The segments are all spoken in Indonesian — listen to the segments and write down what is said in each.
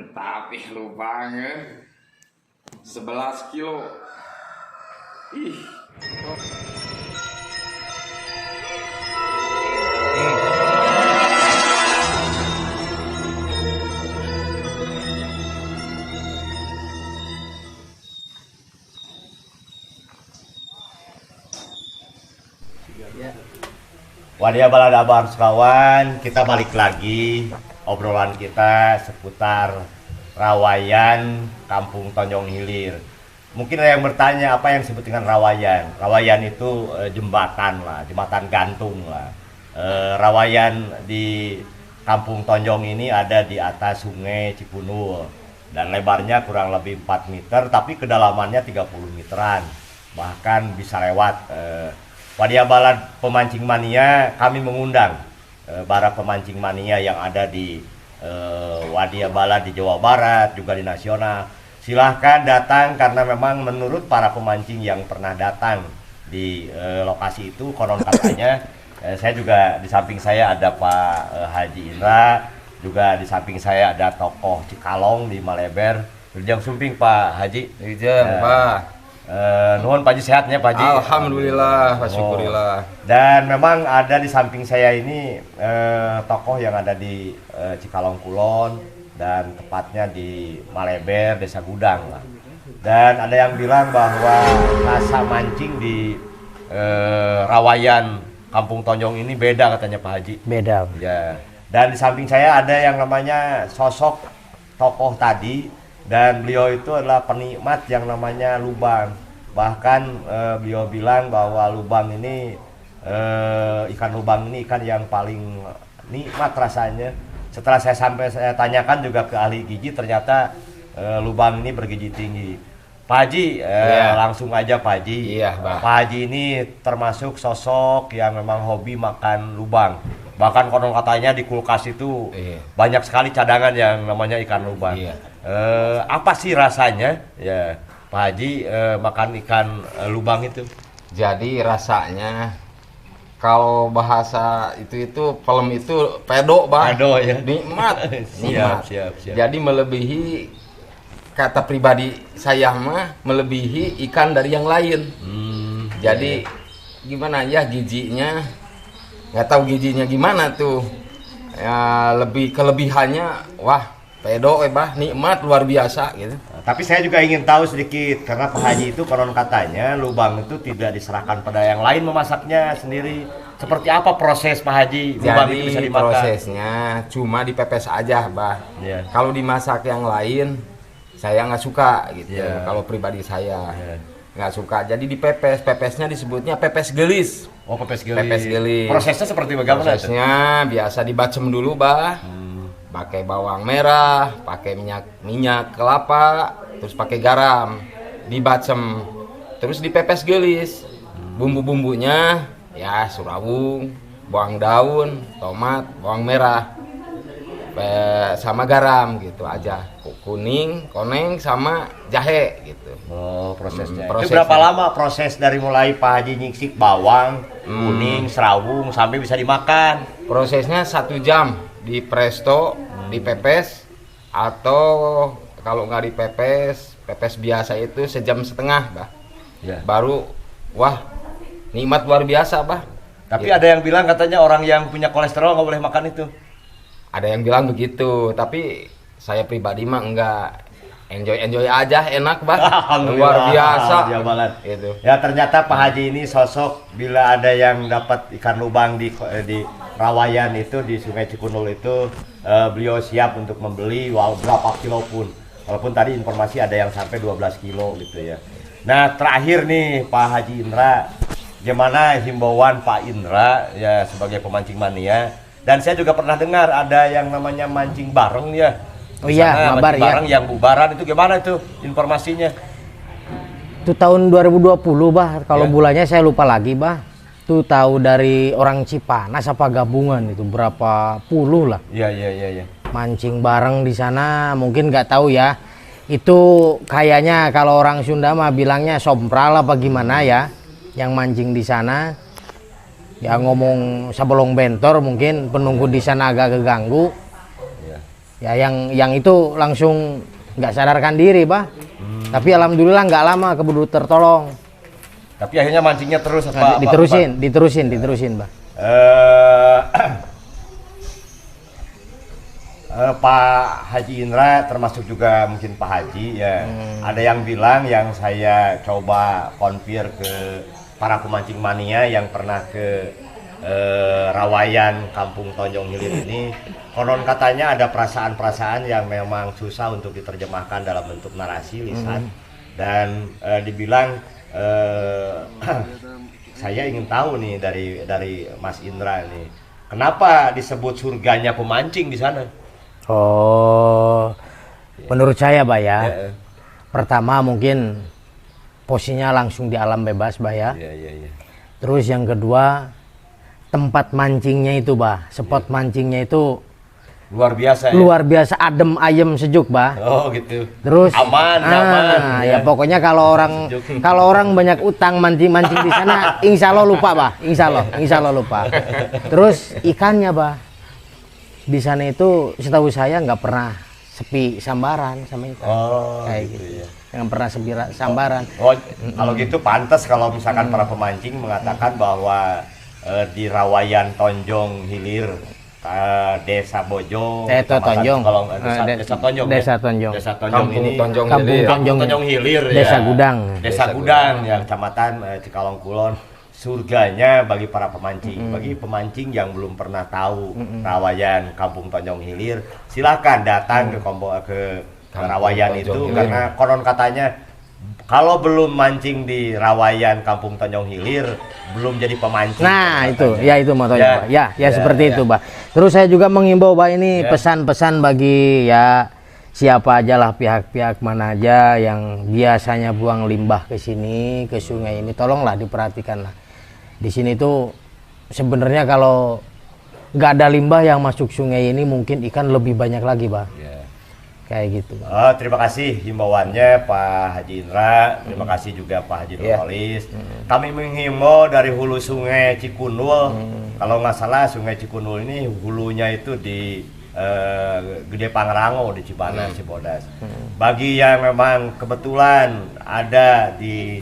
Mantap ya lubangnya 11 kilo. Ih. Wadia balada harus kawan, kita balik lagi obrolan kita seputar Rawayan Kampung Tonjong Hilir. Mungkin ada yang bertanya apa yang disebut dengan Rawayan. Rawayan itu jembatan lah, jembatan gantung lah. Rawayan di Kampung Tonjong ini ada di atas Sungai Cipunul dan lebarnya kurang lebih 4 meter, tapi kedalamannya 30 meteran, bahkan bisa lewat. Wadia Balad Pemancing Mania, kami mengundang para pemancing mania yang ada di Wadia Balad di Jawa Barat, juga di nasional. Silahkan datang karena memang menurut para pemancing yang pernah datang di lokasi itu, konon katanya, saya juga di samping saya ada Pak Haji Indra, juga di samping saya ada tokoh Cikalong di Maleber. Ujang Sumping Pak Haji. Ujang Pak. Nuhun Pak Haji sehatnya Pak Haji. Alhamdulillah, syukurillah. Dan memang ada di samping saya ini tokoh yang ada di Cikalong Kulon dan tepatnya di Maleber, Desa Gudang lah. Dan ada yang bilang bahwa rasa mancing di Rawayan Kampung Tonjong ini beda katanya Pak Haji. Beda. Ya. Dan di samping saya ada yang namanya sosok tokoh tadi. Dan beliau itu adalah penikmat yang namanya lubang. Bahkan beliau bilang bahwa lubang ini, ikan lubang ini ikan yang paling nikmat rasanya. Setelah saya tanyakan juga ke ahli gizi, ternyata lubang ini bergizi tinggi. Pak Haji, langsung aja Pak Haji. Iya, Pak. Pak Haji ini termasuk sosok yang memang hobi makan lubang. Bahkan konon katanya di kulkas itu banyak sekali cadangan yang namanya ikan lubang. Apa sih rasanya ya Pak Haji makan ikan lubang itu? Jadi rasanya kalau bahasa itu film itu pedo Bang. Pedo ya. Nikmat. Nikmat. Siap. Jadi melebihi, kata pribadi saya mah, melebihi ikan dari yang lain. Jadi gimana ya gizinya? Nggak tahu gizinya gimana tuh. Ya, lebih kelebihannya wah pedo bah, nikmat luar biasa gitu. Tapi saya juga ingin tahu sedikit karena Pak Haji itu konon katanya lubang itu tidak diserahkan pada yang lain memasaknya sendiri. Seperti apa proses Pak Haji lubang Jadi itu bisa dimakan? prosesnya cuma dipepes aja bah. Kalau dimasak yang lain saya nggak suka gitu. Kalau pribadi saya nggak suka. Jadi dipepes, pepesnya disebutnya pepes gelis. Oh, pepes gelis. Pepes gelis. Prosesnya seperti bagaimana? Prosesnya biasa dibacem dulu bah. Pakai bawang merah, pakai minyak kelapa, terus pakai garam, dibacem, terus dipepes gelis. Bumbu-bumbunya ya surawung, bawang daun, tomat, bawang merah, sama garam gitu aja. Kuning, koneng, sama jahe gitu. Oh, prosesnya. Itu Prosesnya. berapa lama proses dari mulai Pak Haji nyisik bawang, kuning, serawung sampai bisa dimakan? Prosesnya 1 jam di presto, dipepes, atau kalau nggak dipepes, pepes biasa itu 1,5 jam bah. Baru wah nikmat luar biasa bah. Tapi ada yang bilang katanya orang yang punya kolesterol nggak boleh makan itu. Ada yang bilang begitu, tapi saya pribadi mah enggak, enjoy aja, enak bah. Luar biasa gitu. Ya ternyata Pak Haji ini sosok bila ada yang dapat ikan lubang di Rawayan itu di Sungai Cikunul itu, beliau siap untuk membeli berapa kilo pun. Walaupun tadi informasi ada yang sampai 12 kilo gitu ya. Nah terakhir nih Pak Haji Indra, gimana himbauan Pak Indra ya sebagai pemancing mania? Dan saya juga pernah dengar ada yang namanya mancing bareng ya. Oh iya, mabar ya. Bareng yang bubaran itu gimana itu informasinya? Itu tahun 2020 bah, kalau bulannya saya lupa lagi bah. Itu tahu dari orang Cipanas apa gabungan itu berapa puluh lah. Iya. Mancing bareng di sana, mungkin nggak tahu ya. Itu kayaknya kalau orang Sunda mah bilangnya sompral apa gimana ya, yang mancing di sana. Ya ngomong sabolong bentor, mungkin penunggu di sana agak keganggu. Ya yang itu langsung nggak sadarkan diri, Bah. Tapi alhamdulillah nggak lama keburu tertolong. Tapi akhirnya mancingnya terus Nah, diterusin, Bah. Pak Haji Indra termasuk juga mungkin Pak Haji ya. Ada yang bilang yang saya coba konfir ke para pemancing mania yang pernah ke Rawayan Kampung Tonjong Hilir ini, konon katanya ada perasaan-perasaan yang memang susah untuk diterjemahkan dalam bentuk narasi lisan dan dibilang saya ingin tahu nih dari Mas Indra nih, kenapa disebut surganya pemancing di sana? Oh, menurut saya, Bah ya. Ya. Pertama mungkin posisinya langsung di alam bebas, Bah ya. Iya. Terus yang kedua tempat mancingnya itu, Bah, spot mancingnya itu Luar biasa ya. luar biasa adem ayem sejuk, Bah. Oh gitu. Terus Aman, nyaman. ya pokoknya kalau orang banyak utang mancing di sana, insya Allah lupa, Bah. Insya Allah lupa. Terus ikannya, Bah, di sana itu setahu saya nggak pernah sepi sambaran sama ikan. Oh Kayak gitu ya. Yang pernah sepi sambaran. Oh, kalau gitu pantas kalau misalkan para pemancing mengatakan bahwa di Rawayan Tonjong Hilir, Desa Bojo, Tonjong. kalau Desa Tonjong, Desa ya? Tonjong. Desa Tonjong Kampung ini, Tonjong Kampung Hilir. Kampung Tonjong Hilir, Desa ya. Gudang. Desa Gudang, ya, Kecamatan Cikalong Kulon. Surganya bagi para pemancing, bagi pemancing yang belum pernah tahu Rawayan Kampung Tonjong Hilir, silakan datang ke Rawayan Tonjong itu Hilir. karena konon katanya kalau belum mancing di Rawayan Kampung Tonjong Hilir belum jadi pemancing. Nah, itu, katanya. ya itu motonya, Pak. Ya, seperti ya. itu, Pak. Terus saya juga mengimbau, Pak, ini Ya. pesan-pesan bagi ya siapa aja lah, pihak-pihak mana aja yang biasanya buang limbah ke sini, ke sungai ini, tolonglah diperhatikan lah. Di sini tuh sebenarnya kalau nggak ada limbah yang masuk sungai ini mungkin ikan lebih banyak lagi, Pak. Ya. Kayak gitu, Pak. Oh, terima kasih himbauannya Pak Haji Indra, terima kasih juga Pak Haji Iya. Nurholis. Kami menghimbau dari hulu sungai Cikunul, kalau nggak salah sungai Cikunul ini hulunya itu di Gede Pangrango di Cipanas, Cibodas. Bagi yang memang kebetulan ada di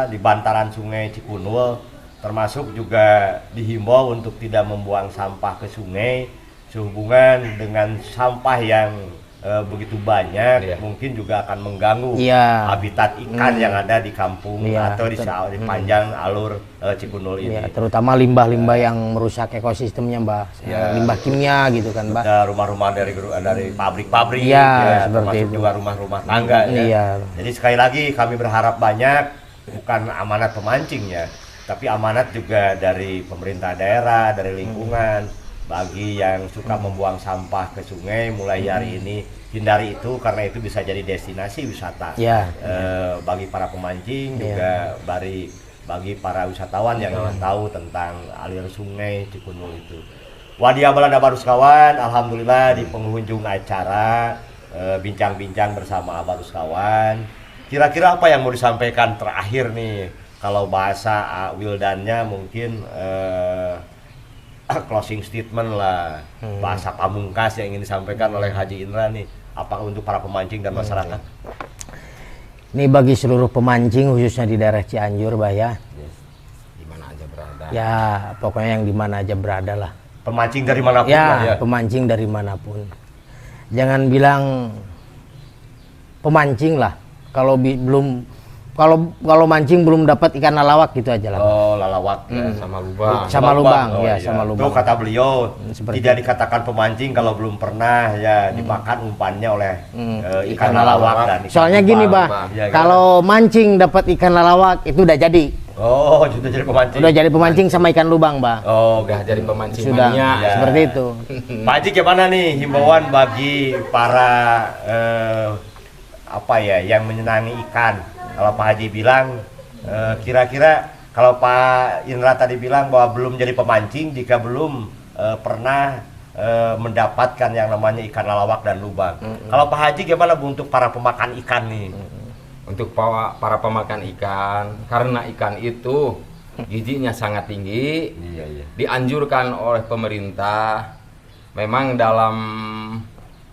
di bantaran sungai Cikunul, termasuk juga dihimbau untuk tidak membuang sampah ke sungai sehubungan dengan sampah yang begitu banyak, Iya. mungkin juga akan mengganggu Iya. habitat ikan yang ada di kampung Iya, atau di panjang alur Cikunul ini. Ya, terutama limbah-limbah yang merusak ekosistemnya, Mbak. Ya. Limbah kimia gitu kan, Mbak. Ada rumah-rumah dari pabrik-pabrik, Iya, ya, seperti termasuk itu. juga rumah-rumah tangga. Ya. Iya. Jadi sekali lagi kami berharap banyak, bukan amanat pemancing ya, tapi amanat juga dari pemerintah daerah, dari lingkungan. Bagi yang suka membuang sampah ke sungai, mulai hari ini hindari itu karena itu bisa jadi destinasi wisata. Ya. Bagi para pemancing Ya. juga bagi para wisatawan yang ingin tahu tentang alir sungai Cikunul itu. Wadi Abalada Baruskawan, alhamdulillah di penghujung acara bincang-bincang bersama Baruskawan. Kira-kira apa yang mau disampaikan terakhir nih? Kalau bahasa Wildannya mungkin closing statement lah, bahasa pamungkas yang ingin disampaikan oleh Haji Indra nih, apakah untuk para pemancing dan masyarakat? Ini bagi seluruh pemancing khususnya di daerah Cianjur, Bah ya. Di mana aja berada. Ya, pokoknya yang di mana aja berada lah. Pemancing dari manapun Ya, lah ya. pemancing dari manapun. Jangan bilang pemancing lah. Kalau mancing belum dapat ikan lalawak gitu aja lah. Oh, lalawak. ya. Sama lubang. Sama lubang, Oh, ya, iya. sama lubang. Tuh kata beliau, Seperti tidak dikatakan pemancing kalau belum pernah ya dimakan umpannya oleh ikan lalawak dan ikan Soalnya gini, lubang. Bah, Ya, kalau mancing dapat ikan lalawak itu udah jadi. Oh, sudah jadi pemancing. Udah jadi pemancing sama ikan lubang, Bah. Oh, Udah jadi pemancing Sudah, mania. Ya. seperti itu. Pak Haji gimana nih himbauan bagi para yang menyenangi ikan? Kalau Pak Haji bilang kira-kira kalau Pak Indra tadi bilang bahwa belum jadi pemancing jika belum pernah mendapatkan yang namanya ikan lalawak dan lubang. Kalau Pak Haji gimana Bu untuk para pemakan ikan nih? Untuk para pemakan ikan, karena ikan itu gizinya sangat tinggi, Iya. dianjurkan oleh pemerintah memang dalam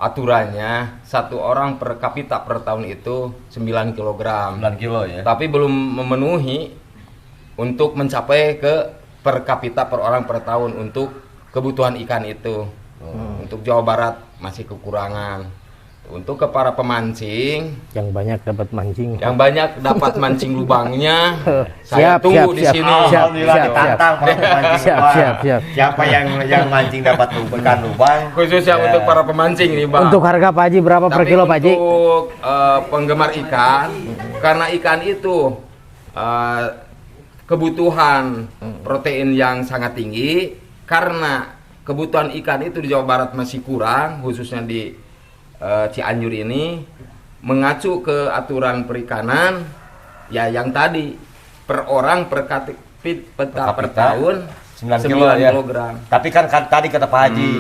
aturannya satu orang per kapita per tahun itu 9 kg. 9 kilo ya. Tapi belum memenuhi untuk mencapai ke per kapita per orang per tahun untuk kebutuhan ikan itu. Untuk Jawa Barat masih kekurangan. Untuk ke para pemancing yang banyak dapat mancing. yang banyak dapat mancing lubangnya, saya Siap, tunggu siap, di siap. sini. Alhamdulillah siap, ditantang para pemancing Siap, lubang. siap. Siapa yang mancing dapat ikan lubang? Khususnya Ya. untuk para pemancing nih, Bang. Untuk harga Pak Haji berapa per Tapi kilo Pak Haji? untuk penggemar ikan, karena ikan itu kebutuhan protein yang sangat tinggi, karena kebutuhan ikan itu di Jawa Barat masih kurang, khususnya di Cianjur ini, mengacu ke aturan perikanan ya yang tadi per orang per kapita per tahun 9 kilo ya. kilogram. Tapi kan tadi kata Pak Haji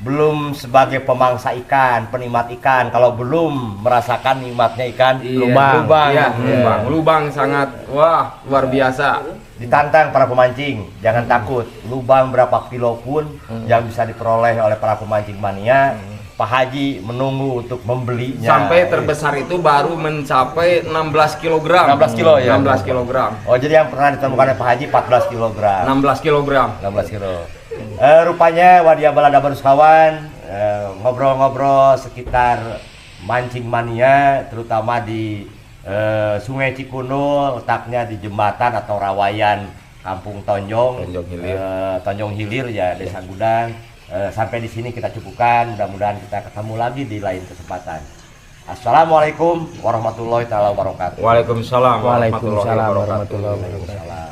belum sebagai pemangsa ikan, penikmat ikan. Kalau belum merasakan nikmatnya ikan, Iya, lubang. iya, Ya. lubang sangat wah luar biasa. Ditantang para pemancing, jangan takut. Lubang berapa kilo pun yang bisa diperoleh oleh para pemancing mania, Pak Haji menunggu untuk membelinya. Sampai terbesar itu baru mencapai 16 kg. 16 kilo ya? 16 kg. Oh, jadi yang pernah ditemukan oleh Pak Haji 14 kg. 16 kg. 16 kilo. Rupanya Wadia Balada Barus kawan ngobrol-ngobrol sekitar mancing mania, terutama di Sungai Cikunul, letaknya di jembatan atau rawayan Kampung Tonjong, Tonjong Hilir. Tonjong Hilir ya, Desa Gudang. Sampai di sini kita cukupkan, mudah-mudahan kita ketemu lagi di lain kesempatan. Assalamualaikum warahmatullahi wabarakatuh. Waalaikumsalam Waalaikumsalam warahmatullahi wabarakatuh. Waalaikumsalam.